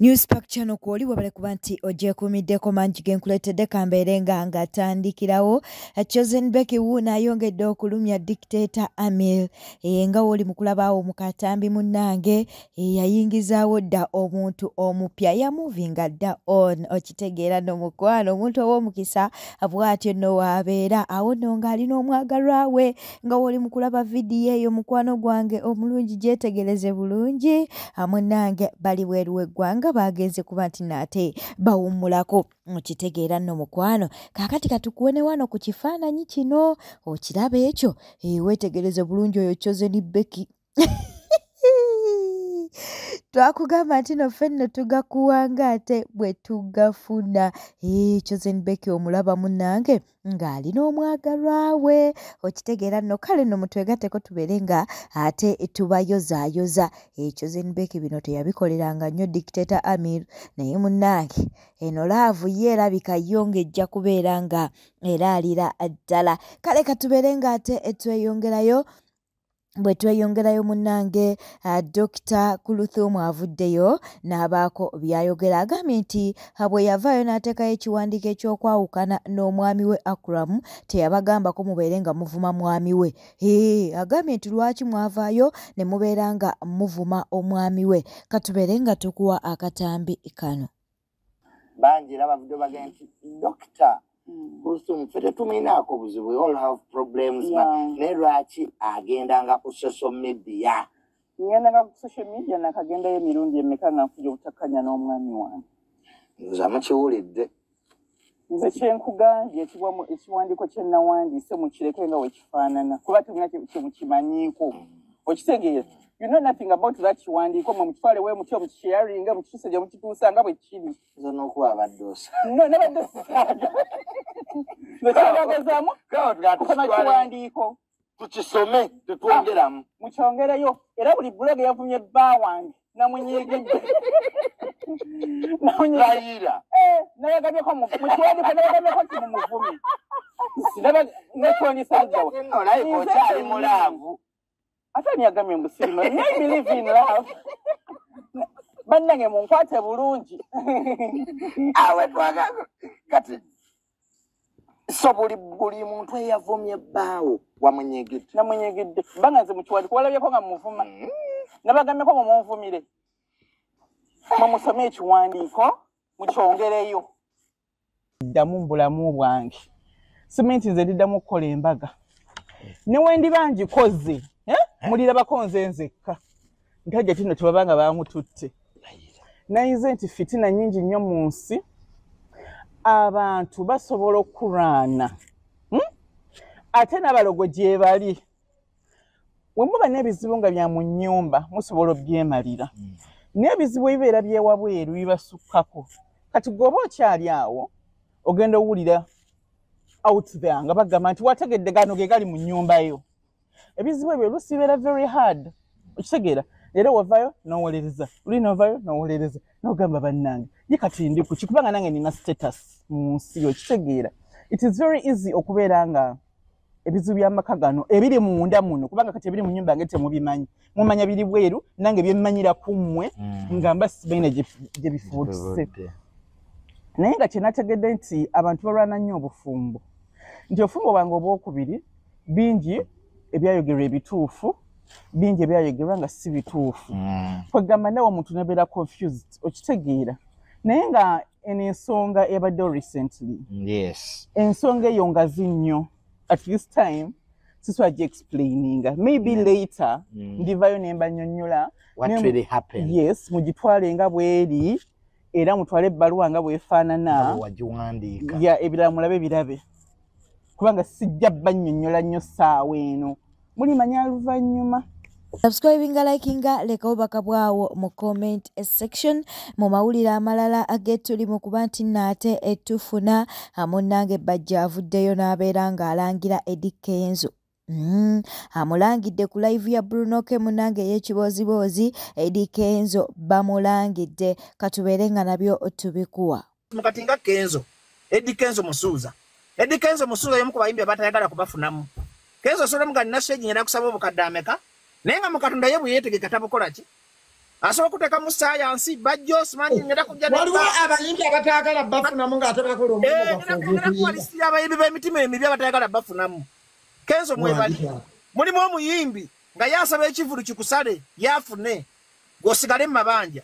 Newspack channel kwoli wabale kubanti oje kumiddeko mangi genkuletedde kambeerenga ngatandikirawo Chosen Becky Wuna ayongedde okulumya dictator Amir nga woli mukulabaawo mu katambi munnange yayingizaawo dda omuntu omupya ya movinga dda on okitegeera n'omukwano omuntu ow'omukisa bw'atyo nno waabeera awo nno ng'alina omwagalwa we nga woli mukulaba vidiyo eyo mukwano gwange omulungi gyetegereze bulungi munnange bali bweru w'eggwanga bagenze kuba nti nate bawummulako okitegeera nno mukwano kaakati katukuwene wano ku kifaananyi kino okiraba ekyo weetegereze bulungi oyo Chosen Becky twakugamba nti no ffenno tugakuwanga ate bwe tugafuna Chosen Becky omulaba munnange ng'alina omwagalwa we okitegeera nno kale nno mutwegatteko tubeere nga ate tubayozaayoza Chosen Becky bino teyabikoleranga nnyo dictator Amir naye munnange eno laavu ye erabika yongejja kubeera nga eraalira ddala kale katubeere nga ate tweyongerayo bwe tweyongerayo munnange Dr. Kuluthum avuddeyo n'abaako byayogera agambye nti bwe yavaayo n'ateekayo ekiwandiiko ekyokwawukana n'omwami we Akram teyabagambako mubeere nga muvuma mwami we agambye nti lwaki mwavaayo ne mubeera nga muvuma omwami we katubeere nga tukuwa akatambi kano bangi bavudde bagamba nti Dr. Kuluthum fete tuminaako buzibu we all have problems naye lwaki agendanga ku social media ngendanga ku social media nakagendayo emirundi emeka nga nfuja obutakkanya n'omwami wange nza mukiwulidde nze kyenkugambye ekiwandiiko kye nawandiise mukireke nga wekifaanana kuba temuna kyemukimanyiiko okitegeera you know nothing about that kiwandiiko mwe mukitwale we mutyo mukisharinga mukituuse gye mukituusa nga bwe kiri nze n'okuba abaddosa no nabadde sisaaga nekyagezaamu kusoma kiwandiiko tukisome tetwongeramu mukyongereyo era buli blog yavumye bba wange namunyiigidde layira nayagabyeko mukiwandiiko nayagabyeko nti mumuvumi nekyonisaddawa olayiba okyali mulaavu ate niyagamye mbusirima I believe in love bannange munkwate bulungi awe twaga kati so buli muntu eyavumye bbaawo wamunyigidde namunyigidde banga nze mukiwandiiko walabyeko nga muvuma nabagamyeko mumunvumire mumusome ekiwandiiko mukyongereyo ddamu mu bulamu bwange simenti nze ndiddamu okukola embaga newendiba ngikoze mulirabako nze nzekka ntajja tino tebabanga bamututte nayize nti fitina nnyingi nnyo mu nsi abantu basobola okulwana ate n'abalogo gye bali we muba n'ebizibu nga bya mu nnyumba musobola obyemalira n'ebizibu ebibeera byewabweru bibasukkako kati gwoba okyali awo ogenda owulira out there nga bagamba nti wategedde gano ge gali mu nnyumba yo ebizibu ebyo oluusi bibeera very hard okitegeera era wavayo n'owolereza luli n'ovayo n'owolereza n'ogamba bannange ye kati ndi ku kikubanga nange nina status mu nsi okitegeera it is very easy okubeera nga ebizibu by'amaka gano ebiri munda muno kubanga kati ebiri mu nnyumba yange temubimanyi mumanya biri bweru nange byemmanyira ku mmwe nga mba sibaina gye bifuutise naye nga kyenategedde nti abantu balwana nnyo obufumbo nti obufumbo bwange obwokubiri bingi ebyayogerwa ebituufu bingi ebyayogerwa nga si bituufu kwegamba nawe omuntu nabeera confused okitegeera naye nga ensonga ebaddewo recently ensonga eyo ngazi nnyo at this time siswa gi-explaininga maybe later ndivayo nemba nnyonnyola yes mugitwale nga bweri era mutwale ebbaluwa nga bwefaanana ebirala mulabe birabe kubanga sijja bannyonnyola nnyo ssaawa eno mulimanya luvannyuma subscribinga likinga leka obubaka bwawo mu comment section mu mawulire amalala agetuli mu kuba nti naate etufuna munnange bajja avuddeyo n'abeera ng'alangira Eddie Kenzo amulangidde ku live ya Brunoke munnange ey'ekiboozibozi Eddie Kenzo bamulangidde katubeere nga nabyo tubikuwa mukati nga Kenzo Eddie Kenzo musuuza Eddie Kenzo musuuza y'omu ku bayimbi abatayagala kubafunamu Kenzo solo mga nina stage nyera kusaba obukadde ameka naye nga mu Katonda ye bwe yeetegeka tabukola ki asobola okuteeka mu saayansi bajjo simanyi ngenda kujja waliwo abayimbi abatayagala bafunamu ng'atebakola ngenda kuwalisira abayimbi b'emitima emibi abatayagala bafunamu. Kenzo mwebali mulimu omuyimbi nga yasaba ekivulu kikusale yafune gosigale mu mabanja.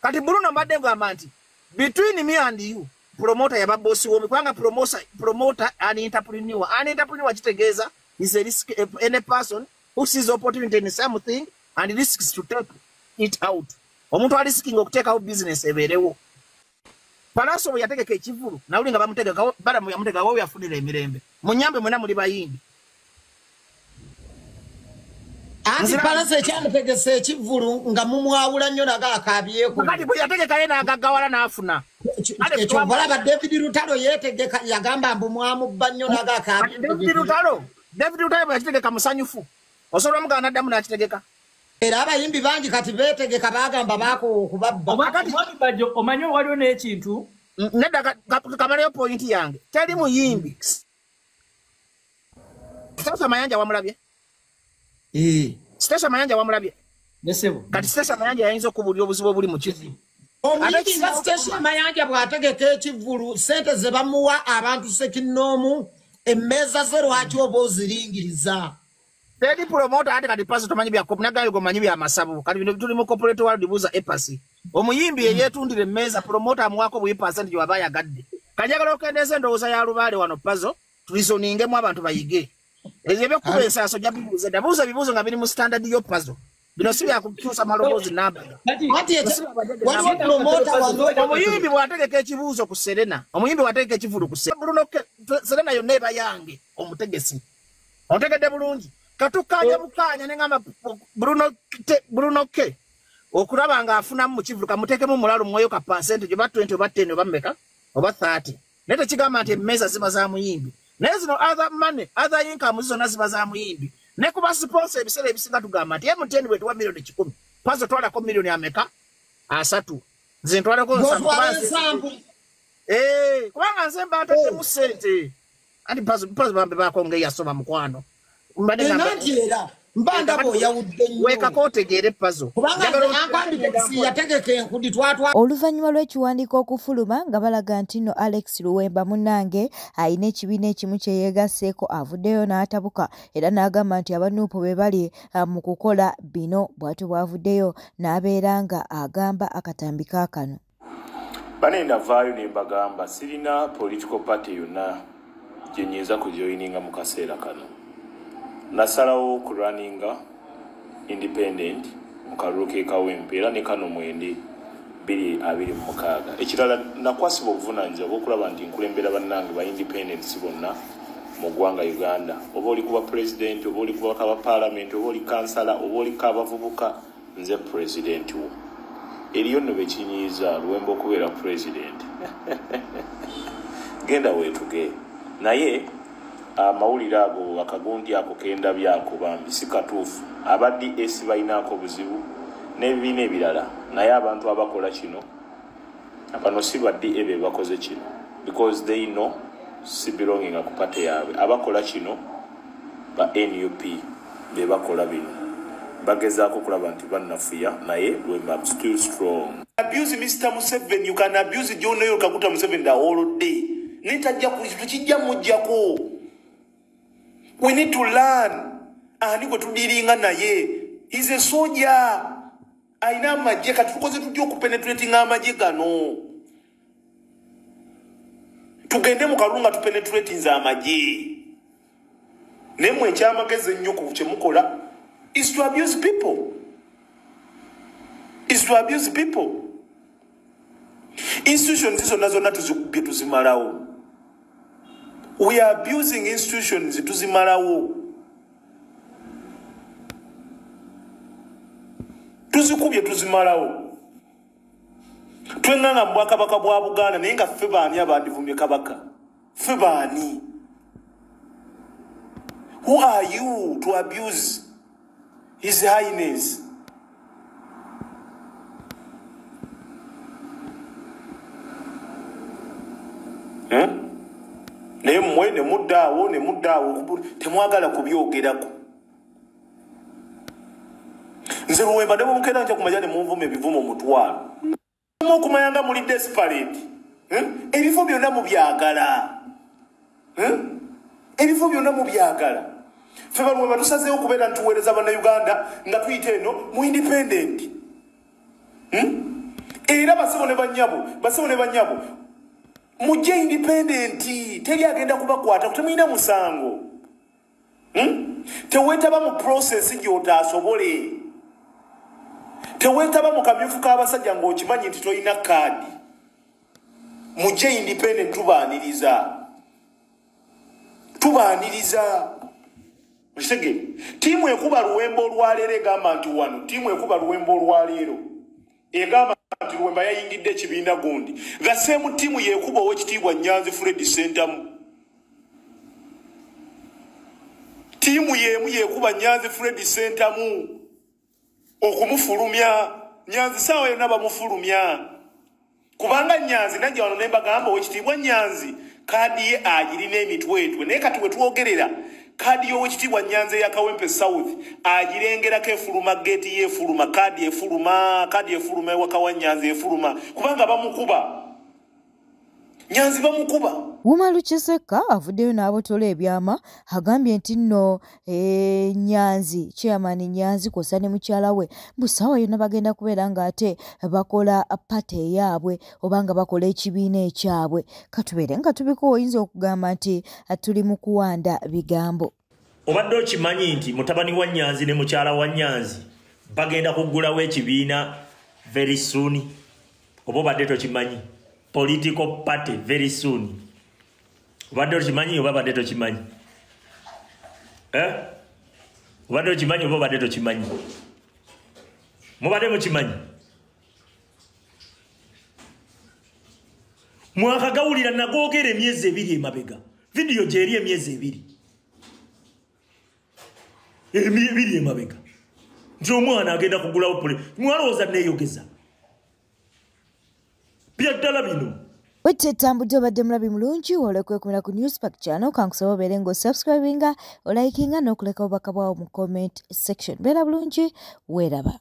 Kati Bruno mbadde ngamba nti between me and you promoter yaba boss wo kubanga promoter an entrepreneur kitegeeza is a risk any person who sees opportunity in something and risks to take it out. Omuntu alisking okuteekawo business ebeerewo. Palaso yategeka ekivulu nawuli nga bamutegeka bala yamutegeka wo yafunira emirembe. Munyambe mwena muli bayimbi. Anti Palaso ekyamutegese ekivulu nga mumwawula nnyo naga akabyeko. Kati bwe yategeka yena agagawala n'afuna. Ekyo balaba David Lutalo yetegeka yagamba mbu mwamubba nnyo naga akabyeko. David Lutalo bwe yategeka musanyufu. Osobola mugana addamu n'akitegeka. Era abayimbi bangi kati beetegeka bagamba baako okubabba. Omanyi waliwo n'ekintu nedda kamalayo point yange teri muyimbi Sitasa Mayanja wamulabye Sitasa Mayanja wamulabye nesebo kati Sitasa Mayanja yayinza okubulya obuzibu obuli mu kizibu. Omuyimbi nga Sitasa Mayanja bw'ategeka ekivulu sente ze bamuwa abantu sekinnoomu emmeeza ze lwaki oba oziringiriza. Tedi promoter ate kati paso tomanyi bya kopna gayo gomanyi bya masabu kati bino tuli mu corporate world buza epasi omuyimbi yeyetundire meza promoter amwako bu percentage wabaya gadde kanyagala okendeze ndowooza ya lubaale wano pazo tulizoninge mu abantu bayige ezebe kubensa so jabuza dabuza bibuzo nga biri mu standard yo pazo bino si bya kukyusa malobozi namba waliwo promoter wanzo omuyimbi bwategeka ekibuzo ku Serena omuyimbi bwategeka ekivulu ku Serena Serena yo neba yange omutegesi otegede bulungi katukanya bukanya nengamba Bruno K okulaba nga afuna mu kivulu kamutekemu mulalo mwoyo ka percentage ba 20 oba 10 oba meka oba 30 nete kigamba nti emeza ziba za muyimbi nezino other money other income zona ziba za muyimbi ne kuba sponsor ebisere ebisinga tugamba nti M10 wetu wa milioni 10 pazo twala ko milioni ameka asatu zintwala ko nsambu kubanga nsemba atate mu sente andi pazo bambe bakonge yasoma mukwano Nanjira mbanda bo yawudde nnyo weka kotegere pazo yategeka enkudi twatwa. Oluvannyuma lw'ekiwandiiko okufuluma nga balaga nti no Alex Luwemba munnange alina ekibiina ekimu kye yeegasseeko avuddeyo n'atabuka era n'agamba nti abanuupu be bali mu kukola bino bw'atyo bw'avuddeyo n'abeera nga agamba akatambi kaakano. Banenda vaayo ne mbagamba sirina political party yonna gye nnyinza kujoyininga mu kaseera kano. Nasalawo kurunninga independent mukaruke kawempe era ne kano mwende 226 ekirala nakwasiba obuvunanyizibwa bw'okulaba nti nkulembera bannange ba independents bonna mu ggwanga Uganda oba oli kuba president oba oli kuba kaba parliament oba oli kansala oba oli kabavubuka nze president wo eriyo nno bekinyiiza Luwemba okubeera president genda weetuge naye amawulire ago akagundi ako kenda byako bambi sikatuufu abaddi esi balinaako buzibu n'ebibiina ebirala naye abantu abakola kino abano si baddi ebe bakoze kino because they know si belonging ku pate yaabwe abakola kino ba NUP be bakola bino bagezaako kulaba nti bannafuya naye Luwemba still strong. Abuse Mr. Museveni, you can abuse John Oyo Kaguta Museveni the whole day netajja kukijja mujjako. We need to learn. Ani gwe tudiringa naye. He's a soldier. Aina amagye kati tukoze tutyo kupenetrating amagye gano. Tugende mu kalunga tupenetrating za amagye. Nemwe ekyamagezi ennyo ku kye mukola is to abuse people. Is to abuse people. Institutions zonna zonna tuzikubye tuzimalawo. We are abusing institutions tuzimalawo. Tuzikubye tuzimalawo. Twenganga Bwakabaka bwa Buganda naye nga ffe baani abandivumye Kabaka. Ffe baani. Who are you to abuse His Highness? Naye mmwe ne muddaawo temwagala kubyogerako. Nze nze Luwemba ne mukera nja kumanya ne munvume bivumo mutwalo okumanyanga muli desperate ebifo byonna mu byagala ebifo byonna mu byagala ffe Baluwemba tusazeewo okubeera ntuweereza bannayuganda nga tuyita eno mu independent era basebo ne banyabo mujje independent teri agenda kubakwata kutemuyina musango teweetaba mu process gy'otaasobole teweetaba mu kamyufu k'abasajja ng'okimanyi nti tolina kaadi mujje independent tubaaniriza okitegere tiimu ekuba Luwemba olwaleero egamba nti wano tiimu ekuba Luwemba olwaleero egamba nti Luwemba yayingidde ekibiina gundi the same tiimu yeekuba ow'ekitiibwa Nyanzi Fred Sentamu tiimu yeemu yeekuba Nyanzi Fred Sentamu okumufulumya Nyanzi saawa yonna bamufulumya kubanga Nyanzi najja wano ne mbagamba ow'ekitiibwa Nyanzi kaadi ye agirina emitwetwe naye kati we twogerera kaadi y'owekitiibwa Nyanzi eya Kawempe South agirengerako efuluma geeti ye efuluma kaadi efuluma ewaka wa Nyanzi efuluma kubanga bamukuba Nyanzi bamukuba. Wuma Lukisekka avuddeyo n'abotola ebyama agambye nti nno Nyanzi chairman Nyanzi kw'ossa ne mukyala we busaawa yonna bagenda kubeera ng'ate bakola pate eyaabwe oba nga bakola ekibiina ekyabwe katubeere nga tubiko oyinza okugamba nti tuli mu kuwanda bigambo. Obadde okimanyi nti mutabani wa Nyanzi ne mukyala wa Nyanzi bagenda kuggulawo ekibiina very soon oba obadde tokimanyi political party very soon. Obadde okimanyi oba obadde tokimanyi? Obadde okimanyi oba obadde tokimanyi? Mubadde mukimanyi? Mwakagawulira nagoogera emyezi 2 emabega. Video gyeri emyezi 2. 2 emabega. Nti omwana agenda kugulawo pole. Mwalowooza neeyogeza. Byaddala bino. Wette tambudde obadde mulabi mulungi olwekwekumira ku Newspack channel kankusaba obeere ng'osubscribinga, olikinga n'okuleka obubaka bwawo mu comment section. Beera bulungi, weeraba.